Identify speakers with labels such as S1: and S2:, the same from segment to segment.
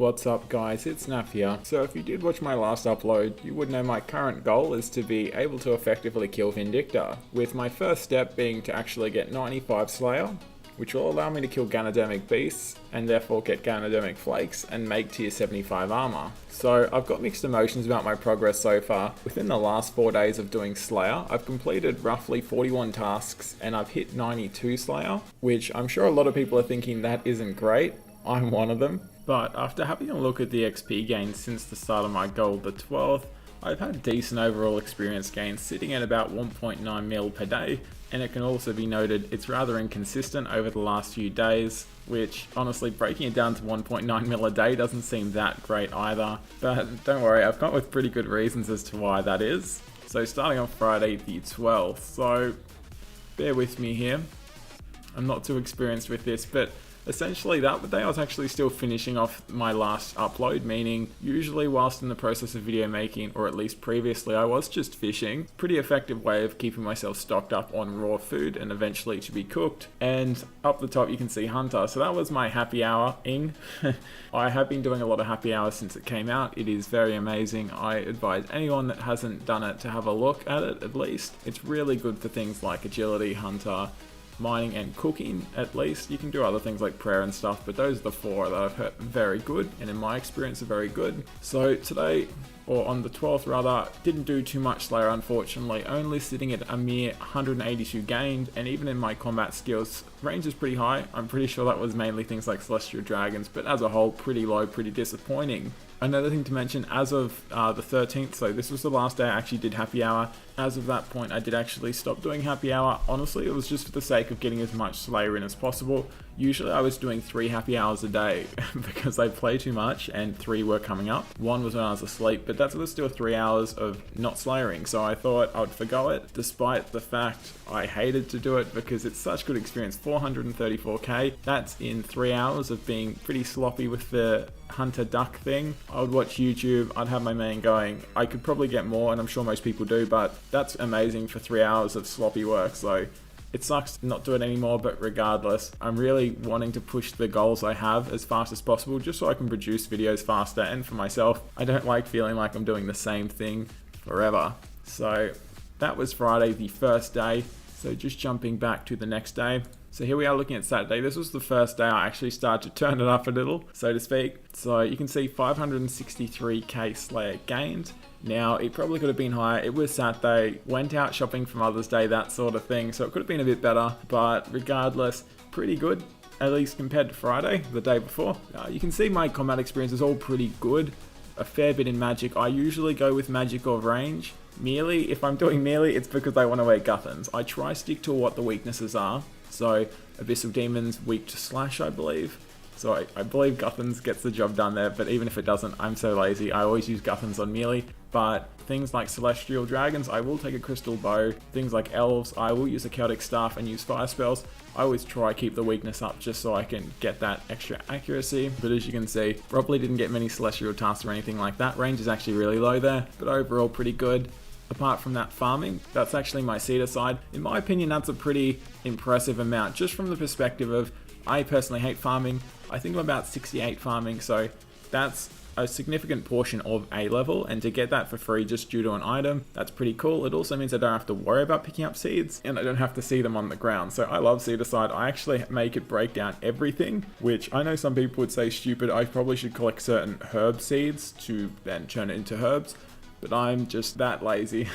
S1: What's up guys, it's Naf here. So if you did watch my last upload, you would know my current goal is to be able to effectively kill Vindicta, with my first step being to actually get 95 Slayer, which will allow me to kill Ganodermic beasts, and therefore get Ganodermic flakes and make tier 75 armor. So I've got mixed emotions about my progress so far. Within the last 4 days of doing Slayer, I've completed roughly 41 tasks and I've hit 92 Slayer, which I'm sure a lot of people are thinking that isn't great. I'm one of them. But after having a look at the XP gains since the start of my goal, the 12th, I've had decent overall experience gains sitting at about 1.9 mil per day, and it can also be noted it's rather inconsistent over the last few days, which honestly breaking it down to 1.9 mil a day doesn't seem that great either, but don't worry, I've come up with pretty good reasons as to why that is. So starting on Friday the 12th, so bear with me here, I'm not too experienced with this, but essentially that day I was actually still finishing off my last upload, meaning usually whilst in the process of video making, or at least previously, I was just fishing. Pretty effective way of keeping myself stocked up on raw food and eventually to be cooked. And up the top you can see Hunter, so that was my happy hour-ing. I have been doing a lot of happy hours since it came out. It is very amazing. I advise anyone that hasn't done it to have a look at it at least. It's really good for things like agility, Hunter, mining and cooking at least. You can do other things like prayer and stuff, but those are the 4 that I've heard very good, and in my experience are very good. So today, or on the 12th rather, didn't do too much Slayer unfortunately, only sitting at a mere 182 gained, and even in my combat skills, range is pretty high. I'm pretty sure that was mainly things like Celestial Dragons, but as a whole pretty low, pretty disappointing. Another thing to mention, as of the 13th, so this was the last day I actually did happy hour. As of that point, I did actually stop doing happy hour. Honestly, it was just for the sake of getting as much Slayer in as possible. Usually I was doing 3 happy hours a day because I play too much, and 3 were coming up. 1 was when I was asleep, but that was still 3 hours of not Slayering, so I thought I would forgo it, despite the fact I hated to do it because it's such good experience. 434k, that's in 3 hours of being pretty sloppy with the hunter duck thing. I would watch YouTube, I'd have my man going, I could probably get more, and I'm sure most people do, but that's amazing for 3 hours of sloppy work. So it sucks to not do it anymore, but regardless, I'm really wanting to push the goals I have as fast as possible just so I can produce videos faster, and for myself, I don't like feeling like I'm doing the same thing forever. So that was Friday, the first day. So just jumping back to the next day. So here we are looking at Saturday. This was the first day I actually started to turn it up a little, so to speak. So you can see 563k Slayer gained. Now, it probably could have been higher. It was Saturday, went out shopping for Mother's Day, that sort of thing. So it could have been a bit better, but regardless, pretty good, at least compared to Friday, the day before. You can see my combat experience is all pretty good. A fair bit in magic. I usually go with magic or range. Melee, if I'm doing melee, it's because I want to wear Guthans. I try stick to what the weaknesses are. So Abyssal Demon's weak to slash, I believe. So I believe Guthans gets the job done there, but even if it doesn't, I'm so lazy. I always use Guthans on melee. But things like Celestial Dragons, I will take a Crystal Bow. Things like Elves, I will use a Chaotic Staff and use Fire Spells. I always try keep the weakness up just so I can get that extra accuracy. But as you can see, probably didn't get many Celestial tasks or anything like that. Range is actually really low there, but overall pretty good. Apart from that farming, that's actually my Cedar side. In my opinion, that's a pretty impressive amount, just from the perspective of, I personally hate farming. I think I'm about 68 farming, so that's a significant portion of A level, and to get that for free just due to an item, that's pretty cool. It also means I don't have to worry about picking up seeds, and I don't have to see them on the ground. So I love Cedar side. I actually make it break down everything, which I know some people would say stupid. I probably should collect certain herb seeds to then turn it into herbs, but I'm just that lazy.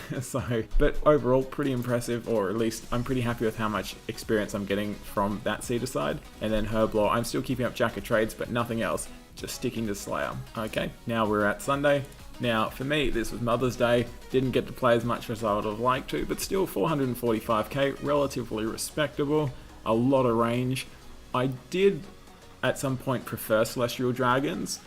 S1: But overall, pretty impressive, or at least I'm pretty happy with how much experience I'm getting from that Cedar side. And then Herb Law, I'm still keeping up Jack of Trades, but nothing else, just sticking to Slayer. Okay, now we're at Sunday. Now, for me, this was Mother's Day. Didn't get to play as much as I would have liked to, but still 445k, relatively respectable. A lot of range. I did, at some point, prefer Celestial Dragons.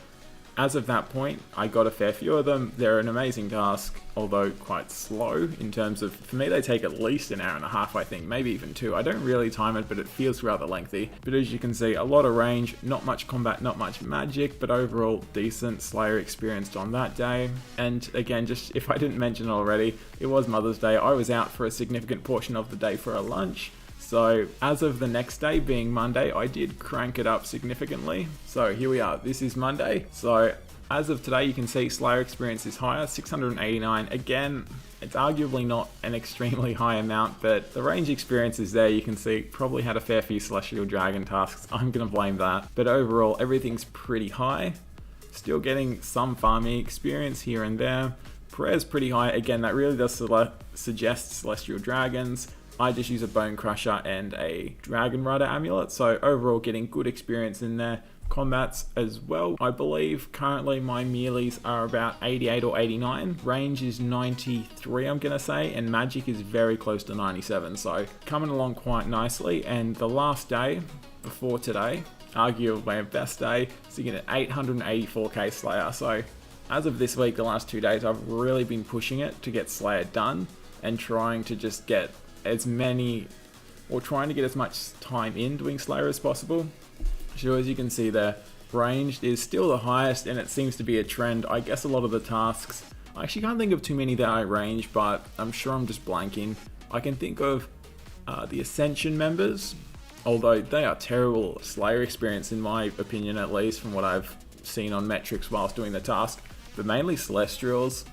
S1: As of that point, I got a fair few of them. They're an amazing task, although quite slow in terms of, for me they take at least an hour and a half, I think, maybe even 2. I don't really time it, but it feels rather lengthy. But as you can see, a lot of range, not much combat, not much magic, but overall decent Slayer experienced on that day. And again, just if I didn't mention already, it was Mother's Day. I was out for a significant portion of the day for a lunch. So as of the next day being Monday, I did crank it up significantly. So here we are, this is Monday. So as of today, you can see Slayer experience is higher, 689. Again, it's arguably not an extremely high amount, but the range experience is there. You can see probably had a fair few Celestial Dragon tasks. I'm gonna blame that. But overall, everything's pretty high. Still getting some farming experience here and there. Prayer's pretty high. Again, that really does suggest Celestial Dragons. I just use a Bone Crusher and a Dragon Rider amulet. So overall, getting good experience in there. Combats as well. I believe currently my meelees are about 88 or 89. Range is 93, I'm gonna say, and magic is very close to 97. So coming along quite nicely. And the last day before today, arguably my best day, sitting at 884k Slayer. So as of this week, the last 2 days, I've really been pushing it to get Slayer done and trying to just get as many, or trying to get as much time in doing Slayer as possible. So as you can see there, ranged is still the highest, and it seems to be a trend. I guess a lot of the tasks, I actually can't think of too many that I range, but I'm sure I'm just blanking. I can think of the Ascension members, although they are terrible Slayer experience in my opinion, at least from what I've seen on metrics whilst doing the task, but mainly Celestials.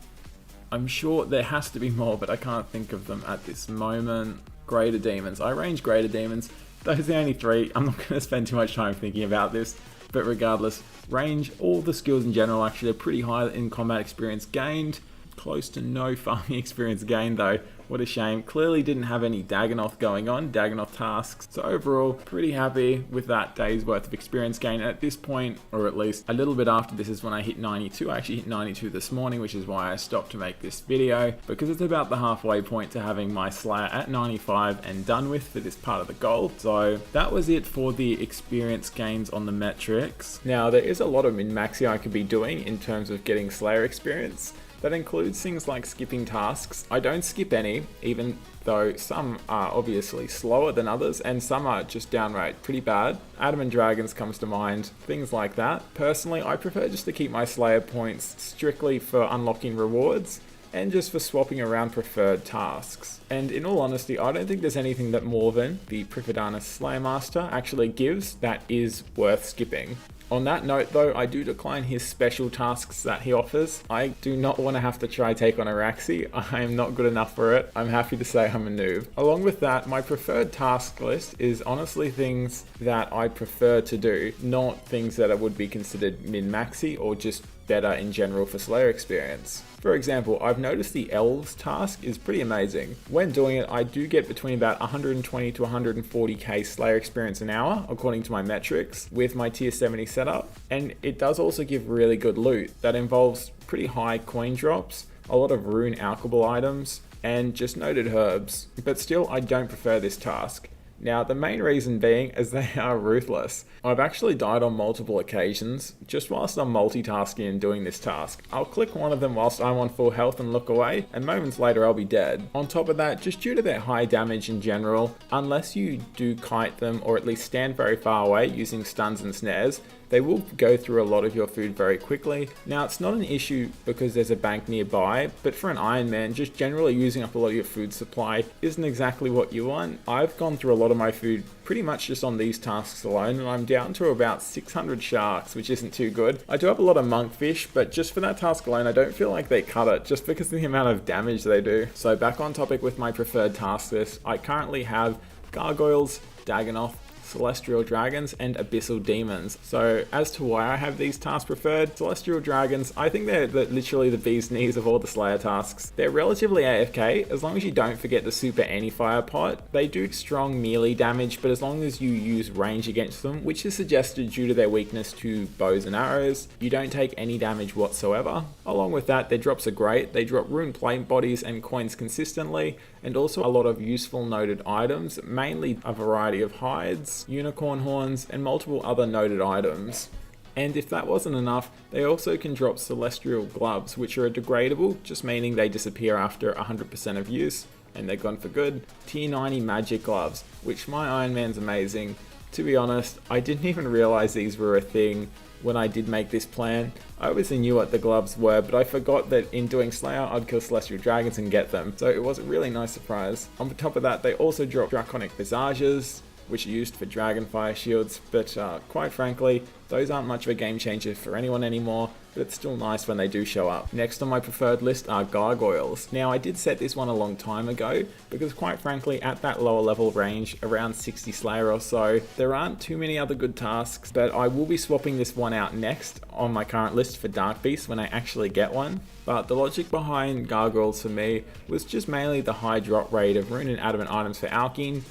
S1: I'm sure there has to be more, but I can't think of them at this moment. Greater Demons, I range Greater Demons. Those are the only 3. I'm not going to spend too much time thinking about this, but regardless, range, all the skills in general actually are pretty high in combat experience gained. Close to no farming experience gained though. What a shame. Clearly didn't have any Dagonoth going on, Dagonoth tasks. So overall, pretty happy with that day's worth of experience gain. And at this point, or at least a little bit after this, is when I hit 92. I actually hit 92 this morning, which is why I stopped to make this video, because it's about the halfway point to having my Slayer at 95 and done with for this part of the goal. So that was it for the experience gains on the metrics. Now there is a lot of min-maxing I could be doing in terms of getting Slayer experience. That includes things like skipping tasks. I don't skip any, even though some are obviously slower than others and some are just downright pretty bad. Adam and Dragons comes to mind, things like that. Personally, I prefer just to keep my Slayer points strictly for unlocking rewards and just for swapping around preferred tasks. And in all honesty, I don't think there's anything that Morven, the Prifidana Slayer Master, actually gives that is worth skipping. On that note though, I do decline his special tasks that he offers. I do not want to have to try take on Araxi. I am not good enough for it. I'm happy to say I'm a noob. Along with that, my preferred task list is honestly things that I prefer to do, not things that would be considered min-maxy or just better in general for Slayer experience. For example, I've noticed the Elves task is pretty amazing. When doing it, I do get between about 120 to 140k Slayer experience an hour, according to my metrics, with my tier 70 setup. And it does also give really good loot that involves pretty high coin drops, a lot of rune alchable items, and just noted herbs. But still, I don't prefer this task. Now, the main reason being is they are ruthless. I've actually died on multiple occasions just whilst I'm multitasking and doing this task. I'll click one of them whilst I'm on full health and look away, and moments later I'll be dead. On top of that, just due to their high damage in general, unless you do kite them or at least stand very far away using stuns and snares, they will go through a lot of your food very quickly. Now, it's not an issue because there's a bank nearby, but for an Ironman, just generally using up a lot of your food supply isn't exactly what you want. I've gone through a lot of my food pretty much just on these tasks alone, and I'm down to about 600 sharks, which isn't too good. I do have a lot of monkfish, but just for that task alone, I don't feel like they cut it, just because of the amount of damage they do. So back on topic with my preferred task list, I currently have Gargoyles, Dagonoth, Celestial Dragons, and Abyssal Demons. So as to why I have these tasks preferred, Celestial Dragons, I think they're literally the bee's knees of all the Slayer tasks. They're relatively AFK, as long as you don't forget the super anti-fire pot. They do strong melee damage, but as long as you use range against them, which is suggested due to their weakness to bows and arrows, you don't take any damage whatsoever. Along with that, their drops are great. They drop rune plate bodies and coins consistently, and also a lot of useful noted items, mainly a variety of hides, unicorn horns, and multiple other noted items. And if that wasn't enough, they also can drop celestial gloves, which are degradable, just meaning they disappear after 100% of use, and they're gone for good. Tier 90 magic gloves, which my Iron Man's amazing. To be honest, I didn't even realize these were a thing when I did make this plan. I obviously knew what the gloves were, but I forgot that in doing Slayer, I'd kill Celestial Dragons and get them, so it was a really nice surprise. On top of that, they also dropped Draconic Visages, which are used for Dragonfire shields, but quite frankly, those aren't much of a game changer for anyone anymore, but it's still nice when they do show up. Next on my preferred list are Gargoyles. Now, I did set this one a long time ago, because quite frankly, at that lower level range, around 60 Slayer or so, there aren't too many other good tasks, but I will be swapping this one out next on my current list for Dark Beast when I actually get one. But the logic behind Gargoyles for me was just mainly the high drop rate of Rune and Adamant items for Alkene,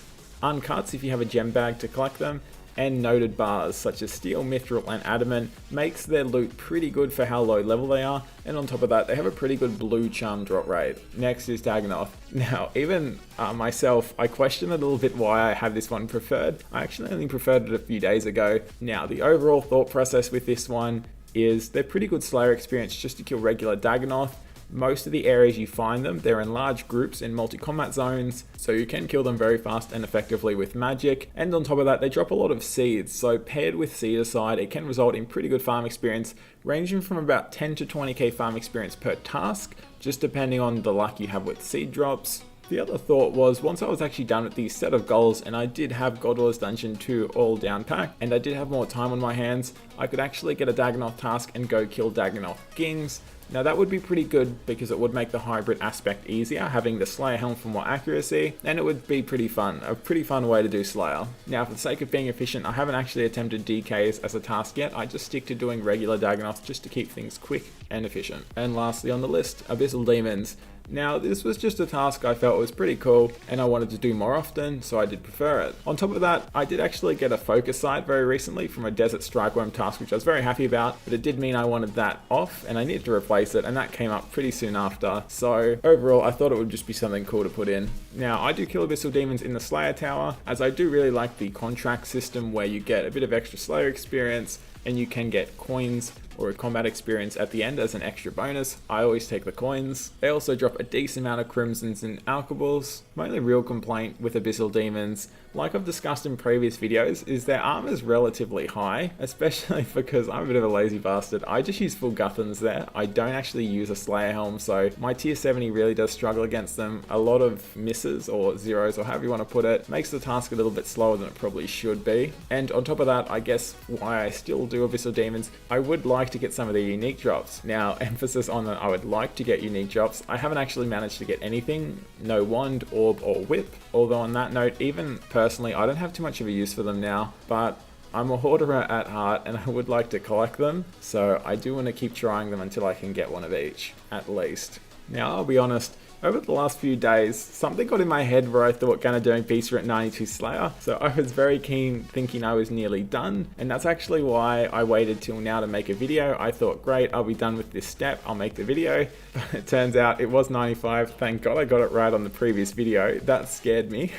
S1: uncuts if you have a gem bag to collect them, and noted bars such as Steel, Mithril and Adamant makes their loot pretty good for how low level they are, and on top of that they have a pretty good blue charm drop rate. Next is Dagonoth. Now even myself, I question a little bit why I have this one preferred. I actually only preferred it a few days ago. Now the overall thought process with this one is they're pretty good Slayer experience just to kill regular Dagonoth. Most of the areas you find them, they're in large groups in multi-combat zones, so you can kill them very fast and effectively with magic. And on top of that, they drop a lot of seeds, so paired with Seedicide, it can result in pretty good farm experience, ranging from about 10 to 20k farm experience per task, just depending on the luck you have with seed drops. The other thought was, once I was actually done with the set of goals and I did have God Wars Dungeon 2 all down packed and I did have more time on my hands, I could actually get a Dagonoth task and go kill Dagonoth Kings. Now that would be pretty good because it would make the hybrid aspect easier, having the Slayer helm for more accuracy, and it would be pretty fun, a pretty fun way to do Slayer. Now for the sake of being efficient, I haven't actually attempted DKs as a task yet, I just stick to doing regular Dagonoth just to keep things quick and efficient. And lastly on the list, Abyssal Demons. Now this was just a task I felt was pretty cool and I wanted to do more often, so I did prefer it. On top of that, I did actually get a focus sight very recently from a Desert Strikeworm task, which I was very happy about, but it did mean I wanted that off and I needed to replace it, and that came up pretty soon after. So overall, I thought it would just be something cool to put in. Now I do kill Abyssal Demons in the Slayer Tower, as I do really like the contract system where you get a bit of extra Slayer experience and you can get coins or a combat experience at the end as an extra bonus. I always take the coins. They also drop a decent amount of crimsons and alkables. My only real complaint with Abyssal Demons, like I've discussed in previous videos, is their armor is relatively high, especially because I'm a bit of a lazy bastard. I just use full Guthans there. I don't actually use a Slayer helm, so my tier 70 really does struggle against them. A lot of misses or zeros or however you want to put it makes the task a little bit slower than it probably should be. And on top of that, I guess why I still do Abyssal Demons, I would like to get some of the unique drops. Now, emphasis on that, I would like to get unique drops. I haven't actually managed to get anything, no wand, orb or whip, although on that note, even personally, I don't have too much of a use for them now, but I'm a hoarder at heart and I would like to collect them, so I do want to keep trying them until I can get one of each, at least. Now, I'll be honest, over the last few days, something got in my head where I thought Ganadermic Beasts were at 92 Slayer, so I was very keen thinking I was nearly done, and that's actually why I waited till now to make a video. I thought, great, I'll be done with this step, I'll make the video, but it turns out it was 95, thank God I got it right on the previous video, that scared me.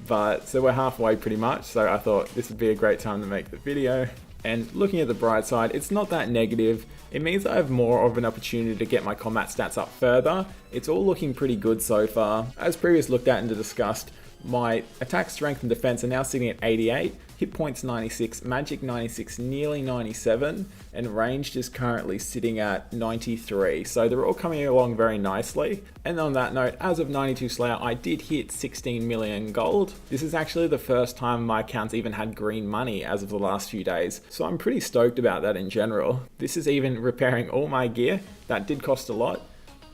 S1: But, so we're halfway pretty much, so I thought this would be a great time to make the video. And looking at the bright side, it's not that negative. It means I have more of an opportunity to get my combat stats up further. It's all looking pretty good so far. As previously looked at and discussed, my attack, strength and defense are now sitting at 88, hit points 96, magic 96, nearly 97, and ranged is currently sitting at 93. So they're all coming along very nicely. And on that note, as of 92 Slayer, I did hit 16 million gold. This is actually the first time my account's even had green money as of the last few days. So I'm pretty stoked about that in general. This is even repairing all my gear. That did cost a lot,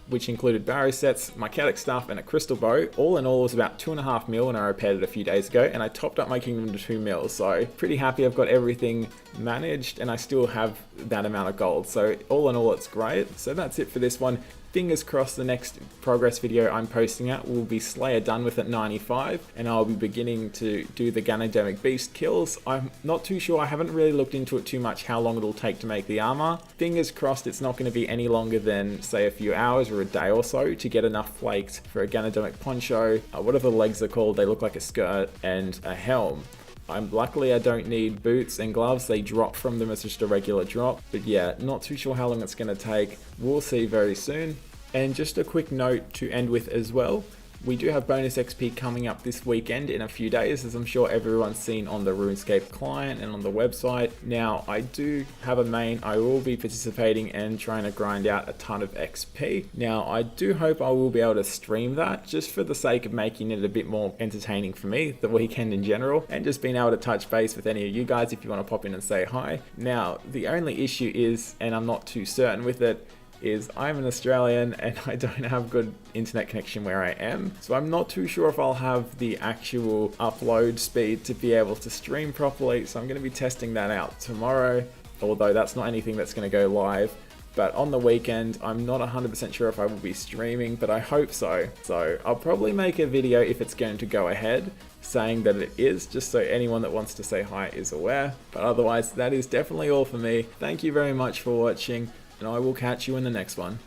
S1: which included barrow sets, my chaotic staff and a crystal bow. All in all, it was about 2.5 mil when I repaired it a few days ago, and I topped up my kingdom to 2 mil, so pretty happy I've got everything managed and I still have that amount of gold. So all in all, it's great. So that's it for this one. Fingers crossed the next progress video I'm posting at will be Slayer done with at 95, and I'll be beginning to do the Ganadermic Beast kills. I'm not too sure, I haven't really looked into it too much how long it'll take to make the armor. Fingers crossed it's not going to be any longer than say a few hours or a day or so to get enough flaked for a Ganadermic poncho. Whatever the legs are called, they look like a skirt, and a helm. Luckily I don't need boots and gloves, they drop from them as just a regular drop. But yeah, not too sure how long it's going to take. We'll see very soon. And just a quick note to end with as well. We do have bonus XP coming up this weekend in a few days, as I'm sure everyone's seen on the RuneScape client and on the website. Now, I do have a main. I will be participating and trying to grind out a ton of XP. Now, I do hope I will be able to stream that, just for the sake of making it a bit more entertaining for me, the weekend in general, and just being able to touch base with any of you guys if you want to pop in and say hi. Now, the only issue is, and I'm not too certain with it, is I'm an Australian and I don't have good internet connection where I am. So I'm not too sure if I'll have the actual upload speed to be able to stream properly. So I'm going to be testing that out tomorrow, although that's not anything that's going to go live. But on the weekend, I'm not 100% sure if I will be streaming, but I hope so. So I'll probably make a video if it's going to go ahead, saying that it is, just so anyone that wants to say hi is aware. But otherwise, that is definitely all for me. Thank you very much for watching, and I will catch you in the next one.